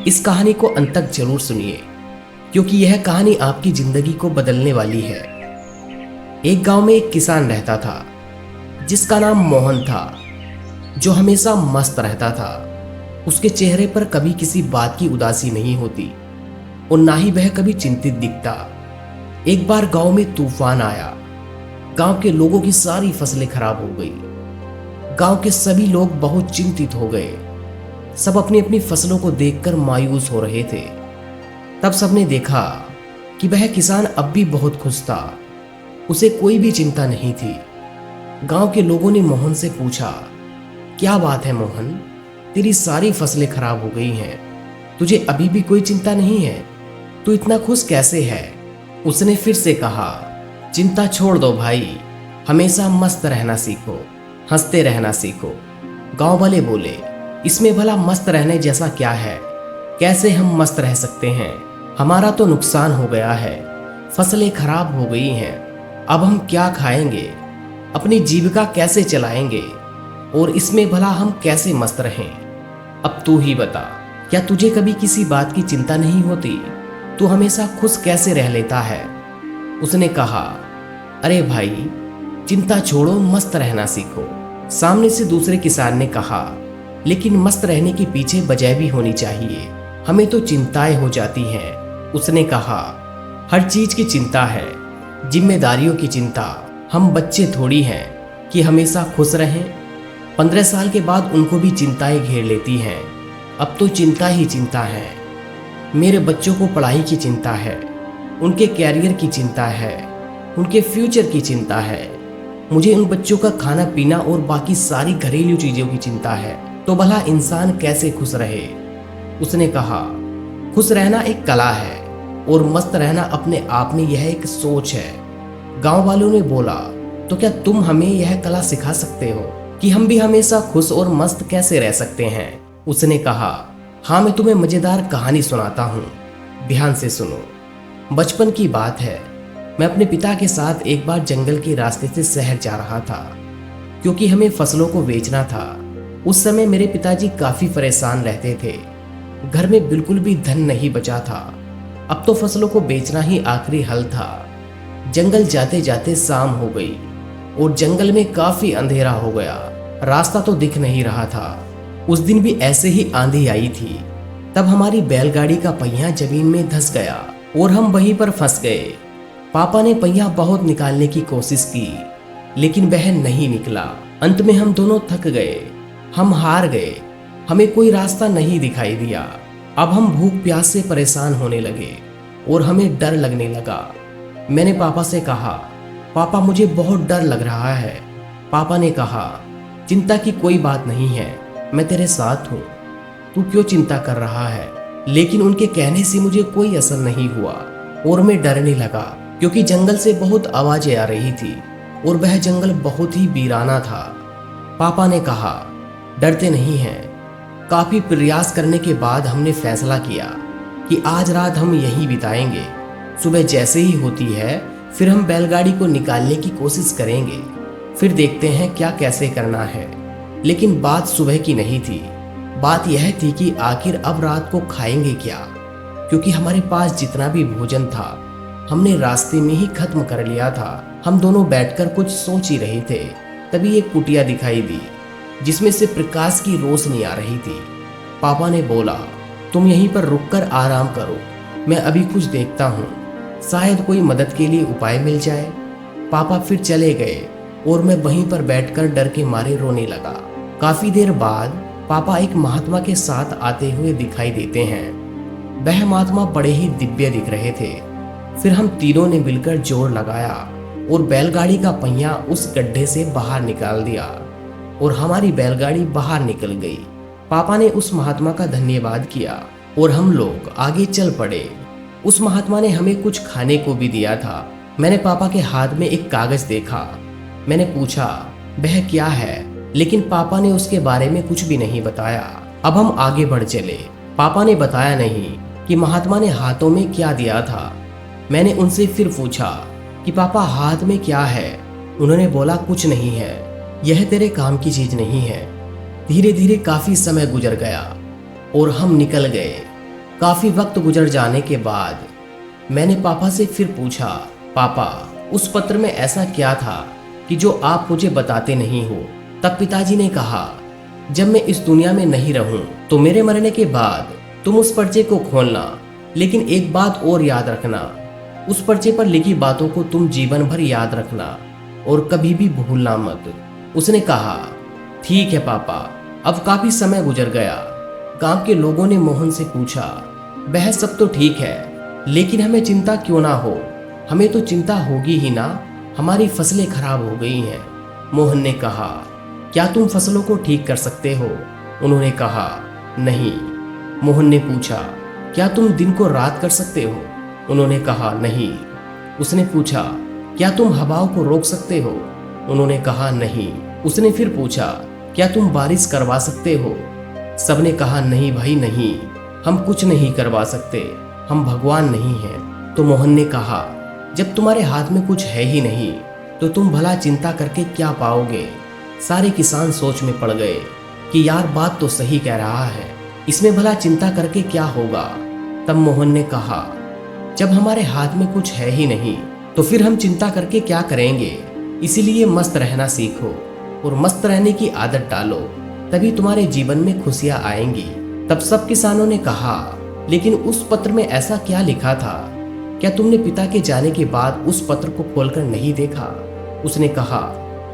इस कहानी को अंत तक जरूर सुनिए, क्योंकि यह कहानी आपकी जिंदगी को बदलने वाली है। एक गांव में एक किसान रहता था जिसका नाम मोहन था, जो हमेशा मस्त रहता था। उसके चेहरे पर कभी किसी बात की उदासी नहीं होती और ना ही वह कभी चिंतित दिखता। एक बार गांव में तूफान आया। गांव के लोगों की सारी फसलें खराब हो गई। गांव के सभी लोग बहुत चिंतित हो गए। सब अपनी अपनी फसलों को देखकर मायूस हो रहे थे। तब सबने देखा कि वह किसान अब भी बहुत खुश था। उसे कोई भी चिंता नहीं थी। गांव के लोगों ने मोहन से पूछा, क्या बात है मोहन, तेरी सारी फसलें खराब हो गई हैं, तुझे अभी भी कोई चिंता नहीं है? तू इतना खुश कैसे है? उसने फिर से कहा, चिंता छोड़ दो भाई, हमेशा मस्त रहना सीखो, हंसते रहना सीखो। गांव वाले बोले, इसमें भला मस्त रहने जैसा क्या है? कैसे हम मस्त रह सकते हैं? हमारा तो नुकसान हो गया है, फसलें खराब हो गई हैं, अब हम क्या खाएंगे? अपनी जीविका कैसे चलाएंगे? और इसमें भला हम कैसे मस्त रहें? अब तू ही बता, क्या तुझे कभी किसी बात की चिंता नहीं होती? तू हमेशा खुश कैसे रह लेता है? उसने कहा, अरे भाई, चिंता छोड़ो, मस्त रहना सीखो। सामने से दूसरे किसान ने कहा, लेकिन मस्त रहने के पीछे वजह भी होनी चाहिए, हमें तो चिंताएं हो जाती हैं। उसने कहा, हर चीज की चिंता है, जिम्मेदारियों की चिंता। हम बच्चे थोड़ी हैं कि हमेशा खुश रहें। 15 साल के बाद उनको भी चिंताएं घेर लेती हैं। अब तो चिंता ही चिंता है। मेरे बच्चों को पढ़ाई की चिंता है, उनके कैरियर की चिंता है, उनके फ्यूचर की चिंता है। मुझे उन बच्चों का खाना पीना और बाकी सारी घरेलू चीजों की चिंता है। तो भला इंसान कैसे खुश रहे? उसने कहा, खुश रहना एक कला है और मस्त रहना अपने आप में यह एक सोच है। गांव वालों ने बोला, तो क्या तुम हमें यह कला सिखा सकते हो कि हम भी हमेशा खुश और मस्त कैसे रह सकते हैं? उसने कहा, हाँ, मैं तुम्हें मजेदार कहानी सुनाता हूँ, ध्यान से सुनो। बचपन की बात है, मैं अपने पिता के साथ एक बार जंगल के रास्ते से शहर जा रहा था, क्योंकि हमें फसलों को बेचना था। उस समय मेरे पिताजी काफी परेशान रहते थे। घर में बिल्कुल भी धन नहीं बचा था। अब तो फसलों को बेचना ही आखिरी हल था। जंगल जाते जाते शाम हो गई और जंगल में काफी अंधेरा हो गया। रास्ता तो दिख नहीं रहा था। उस दिन भी ऐसे ही आंधी आई थी। तब हमारी बैलगाड़ी का पहिया जमीन में धंस गया और हम वहीं पर फंस गए। पापा ने पहिया बहुत निकालने की कोशिश की, लेकिन वह नहीं निकला। अंत में हम दोनों थक गए, हम हार गए। हमें कोई रास्ता नहीं दिखाई दिया। अब हम भूख प्यास से परेशान होने लगे और हमें डर लगने लगा। मैंने पापा से कहा, पापा, मुझे बहुत डर लग रहा है। पापा ने कहा, चिंता की कोई बात नहीं है, मैं तेरे साथ हूँ, तू क्यों चिंता कर रहा है? लेकिन उनके कहने से मुझे कोई असर नहीं हुआ और मैं डरने लगा, क्योंकि जंगल से बहुत आवाजें आ रही थी और वह जंगल बहुत ही वीराना था। पापा ने कहा, डरते नहीं हैं। काफी प्रयास करने के बाद हमने फैसला किया कि आज रात हम यहीं बिताएंगे। सुबह जैसे ही होती है, फिर हम बैलगाड़ी को निकालने की कोशिश करेंगे, फिर देखते हैं क्या कैसे करना है। लेकिन बात सुबह की नहीं थी। बात यह थी कि आखिर अब रात को खाएंगे क्या, क्योंकि हमारे पास जितना भी भोजन था हमने रास्ते में ही खत्म कर लिया था। हम दोनों बैठकर कुछ सोच ही रहे थे, तभी एक कुटिया दिखाई दी जिसमें से प्रकाश की रोशनी आ रही थी। पापा ने बोला, तुम यहीं पर रुककर आराम करो, मैं अभी कुछ देखता हूँ, शायद कोई मदद के लिए उपाय मिल जाए। पापा फिर चले गए और मैं वहीं पर बैठकर डर के मारे रोने लगा। काफी देर बाद पापा एक महात्मा के साथ आते हुए दिखाई देते हैं। वह महात्मा बड़े ही दिव्य दिख रहे थे। फिर हम तीनों ने मिलकर जोर लगाया और बैलगाड़ी का पहिया उस गड्ढे से बाहर निकाल दिया और हमारी बैलगाड़ी बाहर निकल गई। पापा ने उस महात्मा का धन्यवाद किया और हम लोग आगे चल पड़े। उस महात्मा ने हमें कुछ खाने को भी दिया था। मैंने पापा के हाथ में एक कागज देखा। मैंने पूछा, वह क्या है? लेकिन पापा ने उसके बारे में कुछ भी नहीं बताया। अब हम आगे बढ़ चले। पापा ने बताया नहीं कि महात्मा ने हाथों में क्या दिया था। मैंने उनसे फिर पूछा कि पापा, हाथ में क्या है? उन्होंने बोला, कुछ नहीं है, यह तेरे काम की चीज नहीं है। धीरे धीरे काफी समय गुजर गया और हम निकल गए। काफी वक्त गुजर जाने के बाद मैंने पापा से फिर पूछा, पापा उस पत्र में ऐसा क्या था कि जो आप मुझे बताते नहीं हो? तब पिताजी ने कहा, जब मैं इस दुनिया में नहीं रहूं तो मेरे मरने के बाद तुम उस पर्चे को खोलना, लेकिन एक बात और याद रखना, उस पर्चे पर लिखी बातों को तुम जीवन भर याद रखना और कभी भी भूलना मत। उसने कहा, ठीक है पापा। अब काफी समय गुजर गया। गांव के लोगों ने मोहन से पूछा, वह सब तो ठीक है, लेकिन हमें चिंता क्यों ना हो? हमें तो चिंता होगी ही ना, हमारी फसलें खराब हो गई हैं। मोहन ने कहा, क्या तुम फसलों को ठीक कर सकते हो? उन्होंने कहा, नहीं। मोहन ने पूछा, क्या तुम दिन को रात कर सकते हो? उन्होंने कहा, नहीं। उसने पूछा, क्या तुम हवाओं को रोक सकते हो? उन्होंने कहा, नहीं। उसने फिर पूछा, क्या तुम बारिश करवा सकते हो? सबने कहा, नहीं भाई नहीं, हम कुछ नहीं करवा सकते, हम भगवान नहीं हैं। तो मोहन ने कहा, जब तुम्हारे हाथ में कुछ है ही नहीं तो तुम भला चिंता करके क्या पाओगे? सारे किसान सोच में पड़ गए कि यार बात तो सही कह रहा है, इसमें भला चिंता करके क्या होगा? तब मोहन ने कहा, जब हमारे हाथ में कुछ है ही नहीं तो फिर हम चिंता करके क्या करेंगे? इसीलिए मस्त रहना सीखो और मस्त रहने की आदत डालो, तभी तुम्हारे जीवन में खुशियां आएंगी। तब सब किसानों ने कहा, लेकिन उस पत्र में ऐसा क्या लिखा था? क्या तुमने पिता के जाने के बाद उस पत्र को खोलकर नहीं देखा? उसने कहा,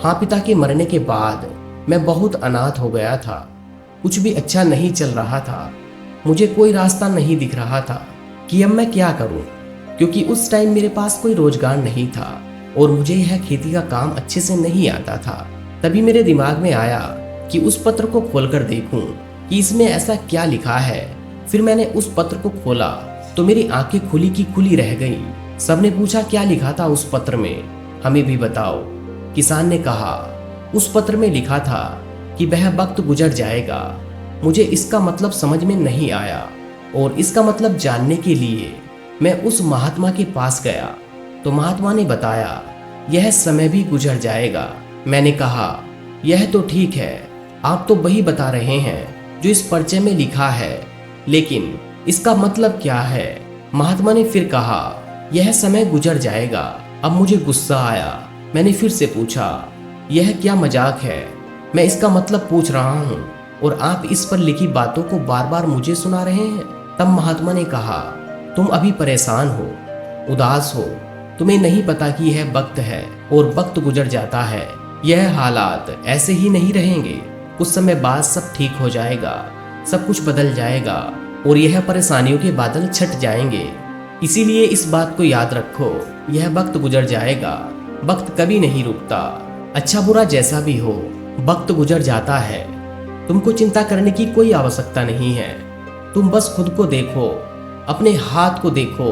हाँ, पिता के मरने के बाद मैं बहुत अनाथ हो गया था, कुछ भी अच्छा नहीं चल रहा था, मुझे कोई रास्ता नहीं दिख रहा था कि अब मैं क्या करूं, क्योंकि उस टाइम मेरे पास कोई रोजगार नहीं था और मुझे यह खेती का काम अच्छे से नहीं आता था। तभी मेरे दिमाग में आया कि उस पत्र को खोलकर देखूं कि इसमें ऐसा क्या लिखा है। फिर मैंने उस पत्र को खोला तो मेरी आंखें खुली की खुली रह गईं। सबने पूछा, क्या लिखा था उस पत्र में, हमें भी बताओ। किसान ने कहा, उस पत्र में लिखा था कि वह वक्त गुजर जाएगा। मुझे इसका मतलब समझ में नहीं आया और इसका मतलब जानने के लिए मैं उस महात्मा के पास गया तो महात्मा ने बताया, यह समय भी गुजर जाएगा। मैंने कहा, यह तो ठीक है, आप तो वही बता रहे हैं जो इस पर्चे में लिखा है, लेकिन इसका मतलब क्या है? महात्मा ने फिर कहा, यह समय गुजर जाएगा। अब मुझे गुस्सा आया। मैंने फिर से पूछा, यह क्या मजाक है? मैं इसका मतलब पूछ रहा हूँ और आप इस पर लिखी बातों को बार बार मुझे सुना रहे हैं। तब महात्मा ने कहा, तुम अभी परेशान हो, उदास हो, तुम्हें नहीं पता कि यह वक्त है और वक्त गुजर जाता है। यह हालात ऐसे ही नहीं रहेंगे, कुछ समय बाद सब ठीक हो जाएगा, सब कुछ बदल जाएगा और यह परेशानियों के बादल छट जाएंगे। इसीलिए इस बात को याद रखो, यह वक्त गुजर जाएगा, वक्त कभी नहीं रुकता। अच्छा बुरा जैसा भी हो, वक्त गुजर जाता है। तुमको चिंता करने की कोई आवश्यकता नहीं है। तुम बस खुद को देखो, अपने हाथ को देखो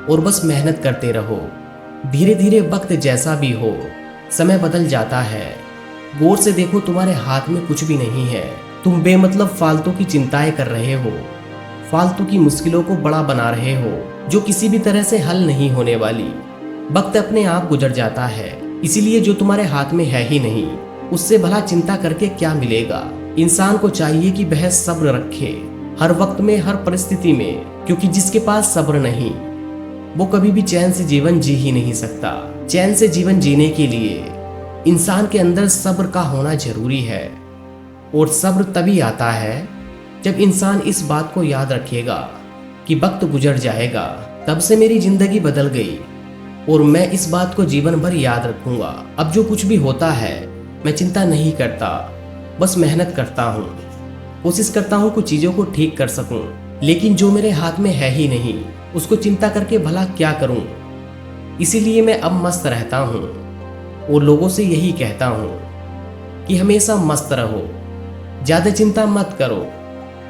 और बस मेहनत करते रहो। धीरे धीरे वक्त जैसा भी हो, समय बदल जाता है। गौर से देखो, तुम्हारे हाथ में कुछ भी नहीं है। तुम बेमतलब फालतू की चिंताएं कर रहे हो, फालतू की मुश्किलों को बड़ा बना रहे हो जो किसी भी तरह से हल नहीं होने वाली। वक्त अपने आप गुजर जाता है, इसीलिए जो तुम्हारे हाथ में है ही नहीं उससे भला चिंता करके क्या मिलेगा। इंसान को चाहिए कि वह सब्र रखे हर वक्त में, हर परिस्थिति में, क्योंकि जिसके पास सब्र नहीं वो कभी भी चैन से जीवन जी ही नहीं सकता। चैन से जीवन जीने के लिए इंसान के अंदर सब्र का होना जरूरी है और सब्र तभी आता है जब इंसान इस बात को याद रखेगा कि वक्त गुजर जाएगा। तब से मेरी जिंदगी बदल गई और मैं इस बात को जीवन भर याद रखूंगा। अब जो कुछ भी होता है मैं चिंता नहीं करता, बस मेहनत करता हूँ, कोशिश करता हूँ कुछ चीज़ों को ठीक कर सकूँ, लेकिन जो मेरे हाथ में है ही नहीं उसको चिंता करके भला क्या करूँ। इसीलिए मैं अब मस्त रहता हूँ और लोगों से यही कहता हूँ कि हमेशा मस्त रहो, ज़्यादा चिंता मत करो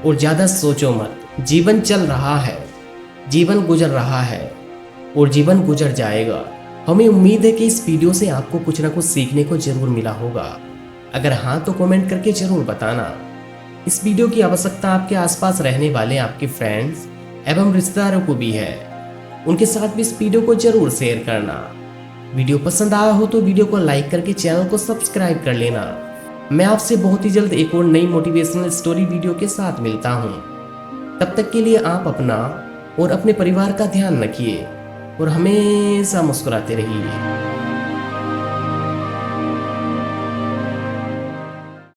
और ज़्यादा सोचो मत। जीवन चल रहा है, जीवन गुजर रहा है और जीवन गुजर जाएगा। हमें उम्मीद है कि इस वीडियो से आपको कुछ ना कुछ सीखने को जरूर मिला होगा। अगर हाँ तो कमेंट करके जरूर बताना। इस वीडियो की आवश्यकता आपके आसपास रहने वाले आपके फ्रेंड्स एवं रिश्तेदारों को भी है, उनके साथ भी इस वीडियो को जरूर शेयर करना। वीडियो पसंद आया हो तो वीडियो को लाइक करके चैनल को सब्सक्राइब कर लेना। मैं आपसे बहुत ही जल्द एक और नई मोटिवेशनल स्टोरी वीडियो के साथ मिलता हूँ। तब तक के लिए आप अपना और अपने परिवार का ध्यान रखिए और हमेशा मुस्कुराते रहिए।